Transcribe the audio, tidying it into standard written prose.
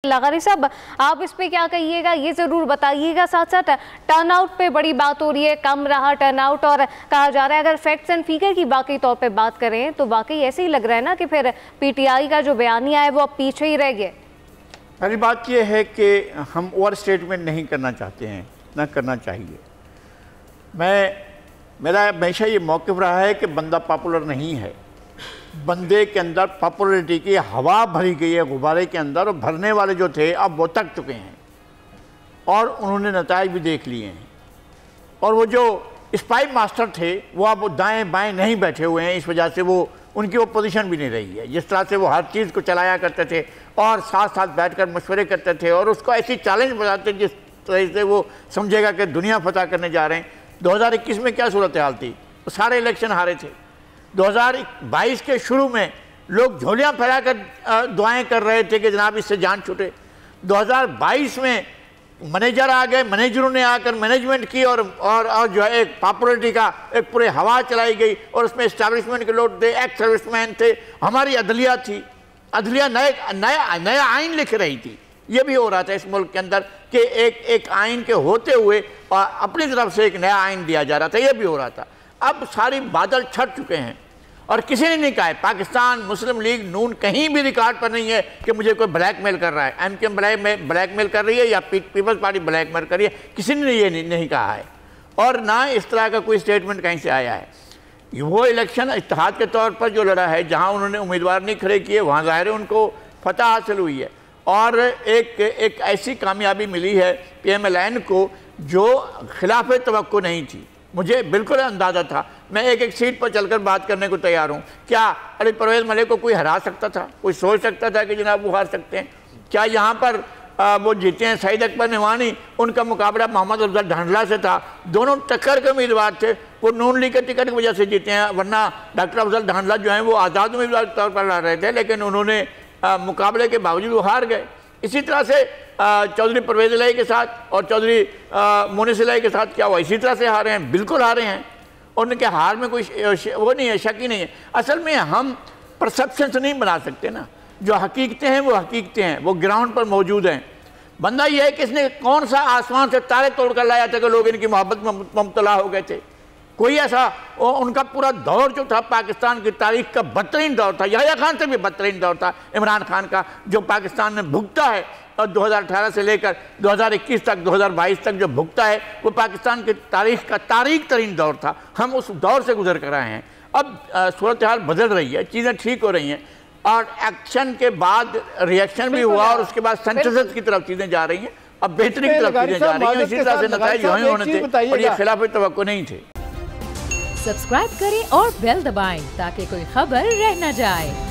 लगारी साहब, आप इस पे क्या कहिएगा, ये ज़रूर बताइएगा। साथ साथ टर्न आउट पे बड़ी बात हो रही है, कम रहा टर्न आउट, और कहा जा रहा है अगर फैक्ट्स एंड फिगर की वाकई तौर पे बात करें तो वाकई ऐसे ही लग रहा है ना कि फिर पीटीआई का जो बयानिया है वो अब पीछे ही रह गया। पहली बात ये है कि हम ओवर स्टेटमेंट नहीं करना चाहते हैं, ना करना चाहिए। मेरा हमेशा ये मौक़िफ़ रहा है कि बंदा पॉपुलर नहीं है, बंदे के अंदर पॉपुलरिटी की हवा भरी गई है गुब्बारे के अंदर, और भरने वाले जो थे अब वो तक चुके हैं और उन्होंने नताइज भी देख लिए हैं। और वो जो स्पाई मास्टर थे वो अब दाएं बाएं नहीं बैठे हुए हैं, इस वजह से वो उनकी वो पोजीशन भी नहीं रही है। जिस तरह से वो हर चीज़ को चलाया करते थे और साथ साथ बैठकर मशवरे करते थे और उसको ऐसी चैलेंज बनाते जिस तरह से वो समझेगा कि दुनिया फतह करने जा रहे हैं। 2021 में क्या सूरत हाल थी, वो सारे इलेक्शन हारे थे। 2022 के शुरू में लोग झोलियाँ फैलाकर दुआएं कर रहे थे कि जनाब इससे जान छूटे। 2022 में मैनेजर आ गए, मैनेजरों ने आकर मैनेजमेंट की और जो है एक पॉपुलरिटी का एक पूरे हवा चलाई गई, और उसमें इस्टेब्लिशमेंट के लोग थे, एक्स सर्विसमैन थे, हमारी अदलिया थी, अदलिया नया आइन लिख रही थी। ये भी हो रहा था इस मुल्क के अंदर कि एक आइन के होते हुए अपनी तरफ से एक नया आइन दिया जा रहा था, ये भी हो रहा था। अब सारी बादल छट चुके हैं और किसी ने नहीं कहा है, पाकिस्तान मुस्लिम लीग नून कहीं भी रिकॉर्ड पर नहीं है कि मुझे कोई ब्लैकमेल कर रहा है, एमकेएम ब्लैकमेल कर रही है या पीपल्स पार्टी ब्लैकमेल कर रही है, किसी ने ये नहीं कहा है। और ना इस तरह का कोई स्टेटमेंट कहीं से आया है। वो इलेक्शन इत्तेहाद के तौर पर जो लड़ा है, जहाँ उन्होंने उम्मीदवार नहीं खड़े किए, वहाँ ज़ाहिर है उनको फतह हासिल हुई है। और एक ऐसी कामयाबी मिली है PMLN को जो खिलाफ तवक्को नहीं थी। मुझे बिल्कुल अंदाज़ा था, मैं एक सीट पर चलकर बात करने को तैयार हूँ। क्या अली परवेज़ मलिक को कोई हरा सकता था? कोई सोच सकता था कि जनाब वो हार सकते हैं? क्या यहाँ पर वो जीते हैं सईद अकबर नवानी, उनका मुकाबला मोहम्मद अफजल ढांडला से था, दोनों टक्कर के उम्मीदवार थे, वो नून लीग के टिकट की वजह से जीते हैं, वरना डॉक्टर अफजल ढांडला जो हैं वो आज़ाद उम्मीदवार के तौर पर लड़ रहे थे, लेकिन उन्होंने मुकाबले के बावजूद वो हार गए। इसी तरह से चौधरी परवेज़ इलाही के साथ और चौधरी मोनिस इलाही के साथ क्या हुआ? इसी तरह से हारे हैं, बिल्कुल हारे हैं। उनके हार में कोई वो नहीं है, शक ही नहीं है। असल में हम परसेप्शन से नहीं बना सकते ना, जो हकीकतें हैं वो हकीकतें हैं, वो ग्राउंड पर मौजूद हैं। बंदा ये है कि इसने कौन सा आसमान से तारे तोड़ कर लाया था कि लोग इनकी मोहब्बत में मुब्तला हो गए थे। कोई ऐसा उनका पूरा दौर जो था पाकिस्तान की तारीख का बदतरीन दौर था, याह्या खान से भी बदतरीन दौर था, इमरान खान का, जो पाकिस्तान ने भुगता है और 2018 से लेकर 2021 तक 2022 तक जो भुगता है वो पाकिस्तान की तारीख का तारीख तरीन दौर था। हम उस दौर से गुजर कर आए हैं। अब सूरत हाल बदल रही है, चीज़ें ठीक हो रही हैं, और एक्शन के बाद रिएक्शन भी हुआ और उसके बाद सेंसिस की तरफ चीज़ें जा रही हैं, अब बेहतरी की तरफ चीज़ें जा रही हैं। इसी तरह से नतीजे जो ही होने थे और ये खिलाफ तवक्को नहीं थे। सब्सक्राइब करें और बेल दबाएं ताकि कोई खबर रह न जाए।